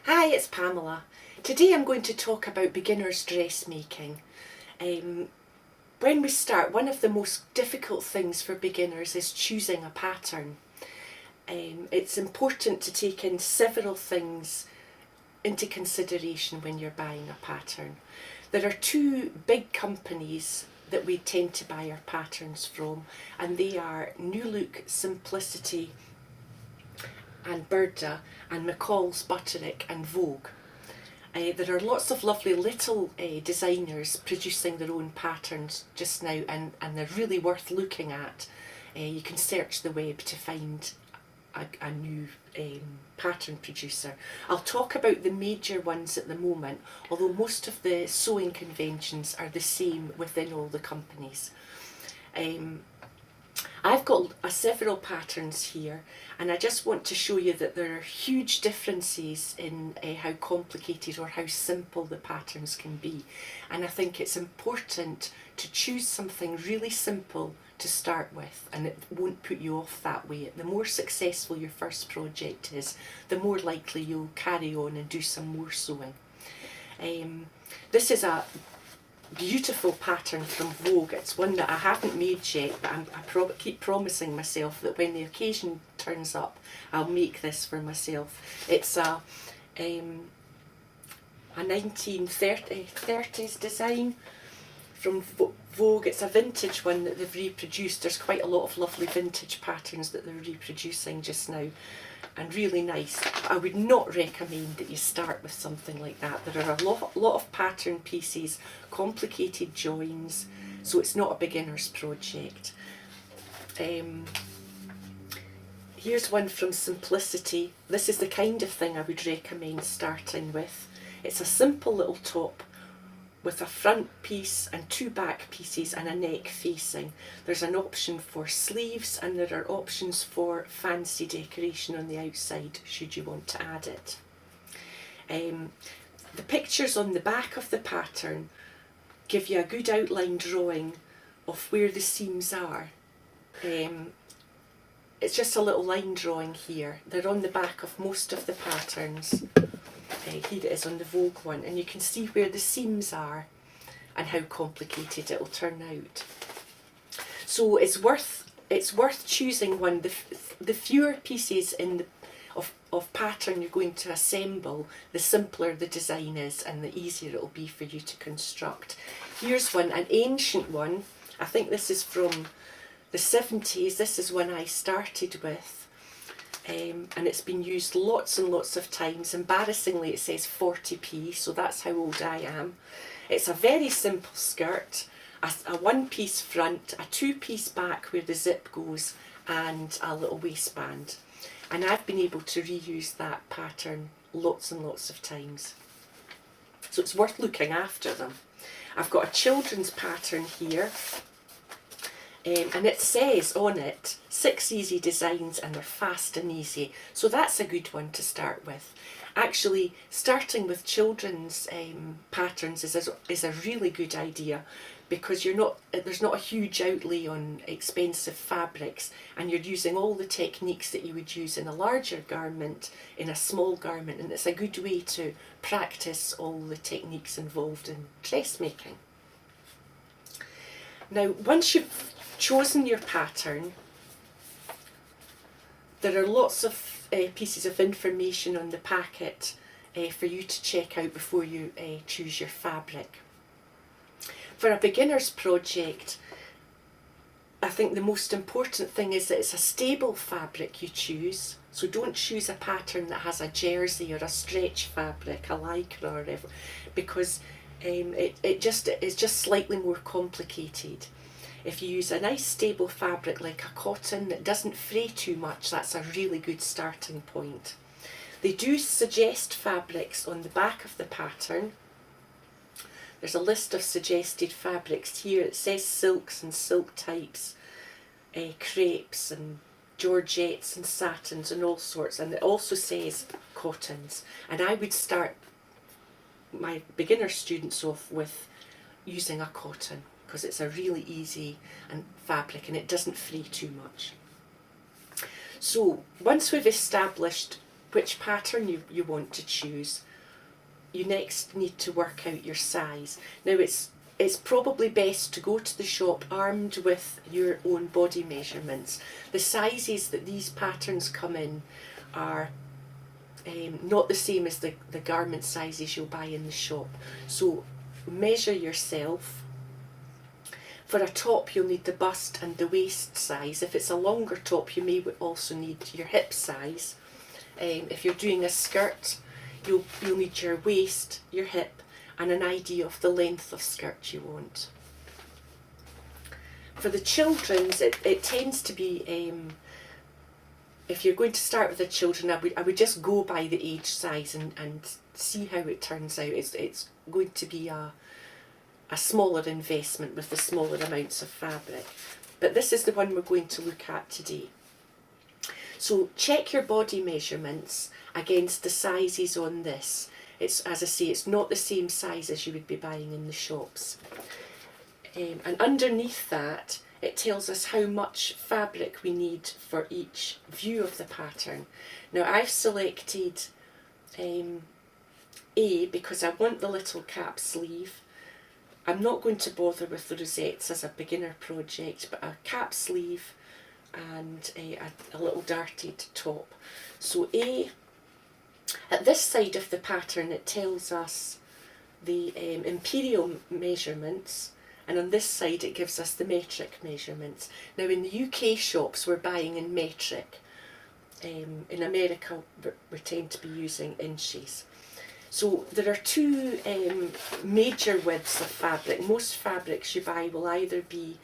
Hi, it's Pamela. Today I'm going to talk about beginner's dressmaking. When we start, one of the most difficult things for beginners is choosing a pattern. It's important to take in several things into consideration when you're buying a pattern. There are two big companies that we tend to buy our patterns from, and they are New Look Simplicity and Burda, and McCall's Butterick and Vogue. There are lots of lovely little designers producing their own patterns just now, and they're really worth looking at. You can search the web to find a new pattern producer. I'll talk about the major ones at the moment, although most of the sewing conventions are the same within all the companies. I've got several patterns here, and I just want to show you that there are huge differences in how complicated or how simple the patterns can be. And I think it's important to choose something really simple to start with, and it won't put you off that way. The more successful your first project is, the more likely you'll carry on and do some more sewing. This is a beautiful pattern from Vogue. It's one that I haven't made yet, but I keep promising myself that when the occasion turns up, I'll make this for myself. It's a 1930s design from Vogue. It's a vintage one that they've reproduced. There's quite a lot of lovely vintage patterns that they're reproducing just now, and really nice. I would not recommend that you start with something like that. There are a lot of pattern pieces, complicated joins, so it's not a beginner's project. Here's one from Simplicity. This is the kind of thing I would recommend starting with. It's a simple little top with a front piece and two back pieces and a neck facing. There's an option for sleeves, and there are options for fancy decoration on the outside should you want to add it. The pictures on the back of the pattern give you a good outline drawing of where the seams are. It's just a little line drawing here. They're on the back of most of the patterns. Here it is on the Vogue one, and you can see where the seams are and how complicated it will turn out. So it's worth choosing one. The fewer pieces of pattern you're going to assemble, the simpler the design is and the easier it will be for you to construct. Here's one, an ancient one. I think this is from the 70s. This is one I started with. And it's been used lots and lots of times. Embarrassingly, it says 40p, so that's how old I am. It's a very simple skirt, a one-piece front, a two-piece back where the zip goes, and a little waistband. And I've been able to reuse that pattern lots and lots of times. So it's worth looking after them. I've got a children's pattern here. And it says on it 6 easy designs, and they're fast and easy, so that's a good one to start with. Actually, starting with children's patterns is a really good idea, because there's not a huge outlay on expensive fabrics, and you're using all the techniques that you would use in a larger garment in a small garment, and it's a good way to practice all the techniques involved in dressmaking. Now, once you've chosen your pattern, there are lots of pieces of information on the packet for you to check out before you choose your fabric. For a beginner's project, I think the most important thing is that it's a stable fabric you choose. So don't choose a pattern that has a jersey or a stretch fabric, a lycra or whatever, because it's just slightly more complicated. If you use a nice stable fabric like a cotton that doesn't fray too much, that's a really good starting point. They do suggest fabrics on the back of the pattern. There's a list of suggested fabrics here. It says silks and silk types, crepes and georgettes and satins and all sorts, and it also says cottons. And I would start my beginner students off with using a cotton, because it's a really easy fabric and it doesn't fray too much. So once we've established which pattern you want to choose, you next need to work out your size. Now it's probably best to go to the shop armed with your own body measurements. The sizes that these patterns come in are not the same as the garment sizes you'll buy in the shop. So measure yourself. For a top you'll need the bust and the waist size. If it's a longer top you may also need your hip size. If you're doing a skirt you'll need your waist, your hip and an idea of the length of skirt you want. For the children's it tends to be, if you're going to start with the children, I would just go by the age size and see how it turns out. It's going to be a smaller investment with the smaller amounts of fabric. But this is the one we're going to look at today. So check your body measurements against the sizes on this. It's, as I say, it's not the same size as you would be buying in the shops. And underneath that, it tells us how much fabric we need for each view of the pattern. Now I've selected A because I want the little cap sleeve. I'm not going to bother with the rosettes as a beginner project, but a cap sleeve and a little darted top. So A, at this side of the pattern it tells us the imperial measurements, and on this side it gives us the metric measurements. Now in the UK shops we're buying in metric. In America we tend to be using inches. So there are two major widths of fabric. Most fabrics you buy will either be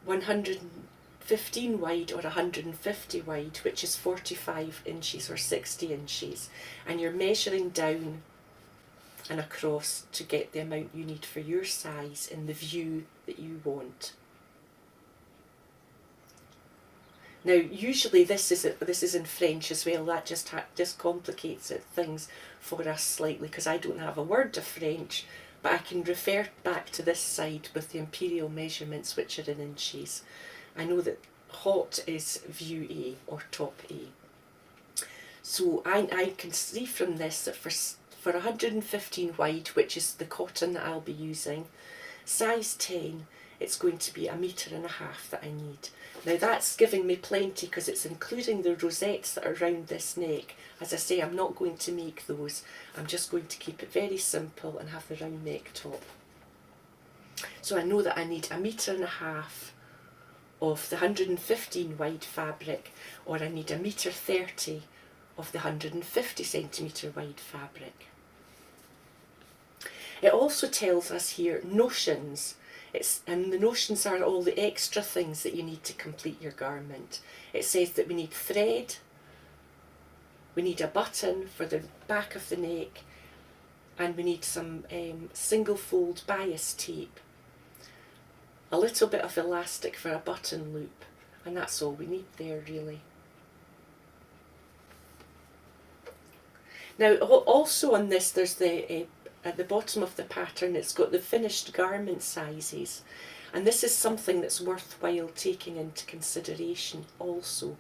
115 wide or 150 wide, which is 45 inches or 60 inches. And you're measuring down and across to get the amount you need for your size in the view that you want. Now usually this is in French as well. That just complicates things for us slightly because I don't have a word of French, but I can refer back to this side with the imperial measurements, which are in inches. I know that hot is view A or top A. So I can see from this that for 115 wide, which is the cotton that I'll be using, size 10, it's going to be 1.5 meters that I need. Now that's giving me plenty because it's including the rosettes that are around this neck. As I say, I'm not going to make those. I'm just going to keep it very simple and have the round neck top. So I know that I need 1.5 meters of the 115 wide fabric, or I need 1.30 meters of the 150 centimetre wide fabric. It also tells us here notions. And the notions are all the extra things that you need to complete your garment. It says that we need thread, we need a button for the back of the neck, and we need some single fold bias tape, a little bit of elastic for a button loop, and that's all we need there really. Now also on this there's at the bottom of the pattern it's got the finished garment sizes, and this is something that's worthwhile taking into consideration also.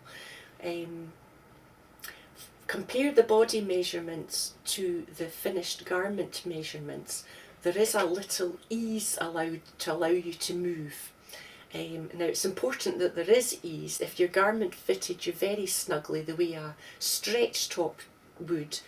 Compare the body measurements to the finished garment measurements. There is a little ease allowed to allow you to move. Now it's important that there is ease. If your garment fitted you very snugly the way a stretch top would,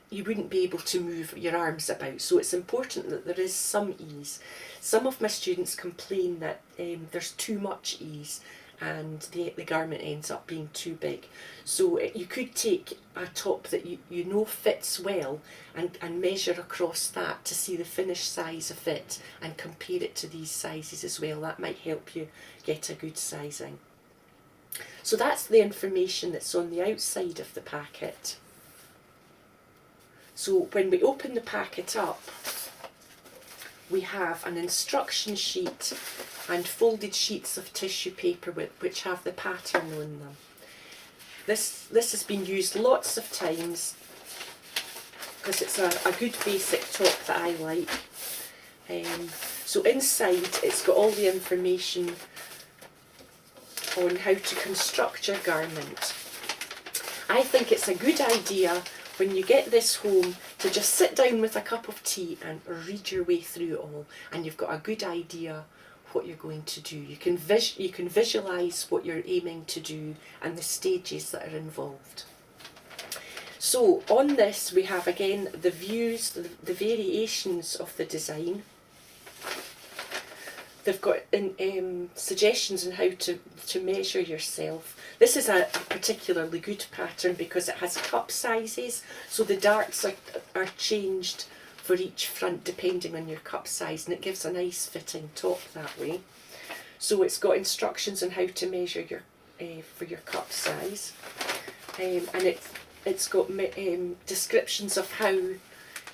you wouldn't be able to move your arms about. So it's important that there is some ease. Some of my students complain that there's too much ease and the garment ends up being too big. So you could take a top that you know fits well and measure across that to see the finished size of it and compare it to these sizes as well. That might help you get a good sizing. So that's the information that's on the outside of the packet. So when we open the packet up, we have an instruction sheet and folded sheets of tissue paper which have the pattern on them. This has been used lots of times because it's a good basic top that I like. So inside it's got all the information on how to construct your garment. I think it's a good idea when you get this home, to just sit down with a cup of tea and read your way through it all, and you've got a good idea what you're going to do. You can visualise what you're aiming to do and the stages that are involved. So on this we have again the views, the variations of the design. They've got suggestions on how to measure yourself. This is a particularly good pattern because it has cup sizes, so the darts are changed for each front depending on your cup size, and it gives a nice fitting top that way. So it's got instructions on how to measure your for your cup size, and it's got descriptions of how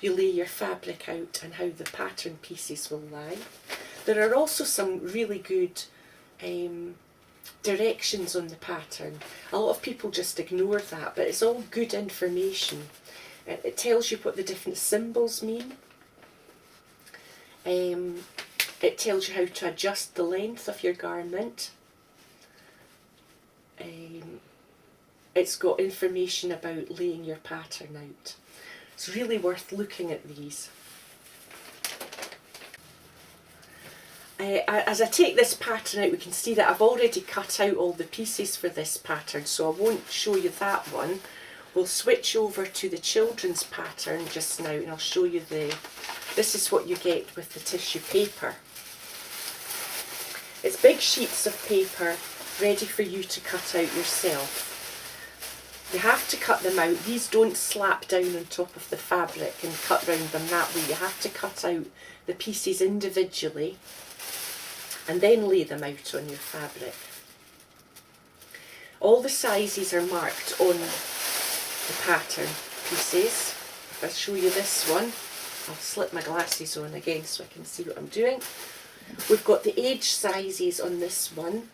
you lay your fabric out and how the pattern pieces will lie. There are also some really good directions on the pattern. A lot of people just ignore that, but it's all good information. It tells you what the different symbols mean. It tells you how to adjust the length of your garment. It's got information about laying your pattern out. It's really worth looking at these. As I take this pattern out, we can see that I've already cut out all the pieces for this pattern, so I won't show you that one. We'll switch over to the children's pattern just now, and I'll show you this is what you get with the tissue paper. It's big sheets of paper ready for you to cut out yourself. You have to cut them out. These don't slap down on top of the fabric and cut round them that way. You have to cut out the pieces individually and then lay them out on your fabric. All the sizes are marked on the pattern pieces. If I show you this one, I'll slip my glasses on again so I can see what I'm doing. We've got the age sizes on this one,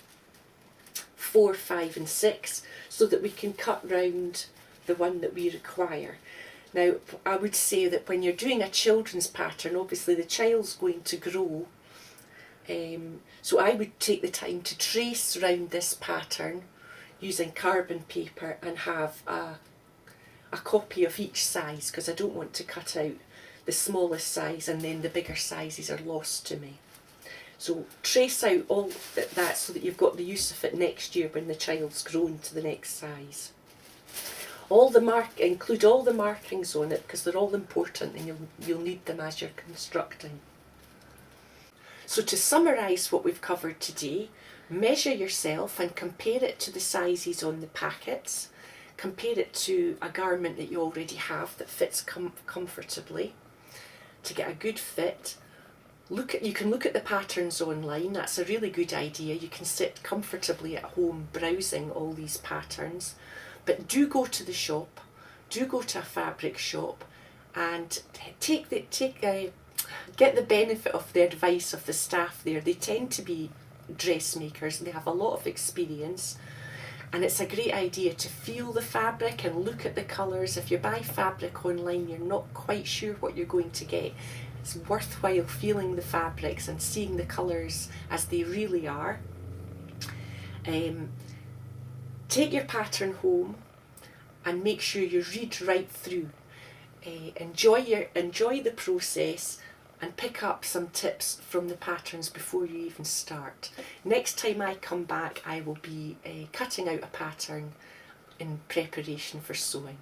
4, 5 and 6, so that we can cut round the one that we require. Now, I would say that when you're doing a children's pattern, obviously the child's going to grow, so I would take the time to trace round this pattern using carbon paper and have a copy of each size, because I don't want to cut out the smallest size and then the bigger sizes are lost to me. So trace out all that so that you've got the use of it next year when the child's grown to the next size. Include all the markings on it because they're all important and you'll need them as you're constructing. So to summarise what we've covered today, measure yourself and compare it to the sizes on the packets. Compare it to a garment that you already have that fits comfortably to get a good fit. You can look at the patterns online. That's a really good idea. You can sit comfortably at home browsing all these patterns. But do go to the shop, do go to a fabric shop and get the benefit of the advice of the staff there. They tend to be dressmakers and they have a lot of experience, and it's a great idea to feel the fabric and look at the colours. If you buy fabric online, you're not quite sure what you're going to get. It's worthwhile feeling the fabrics and seeing the colours as they really are. Take your pattern home and make sure you read right through. Enjoy the process and pick up some tips from the patterns before you even start. Next time I come back, I will be cutting out a pattern in preparation for sewing.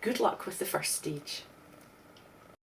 Good luck with the first stage.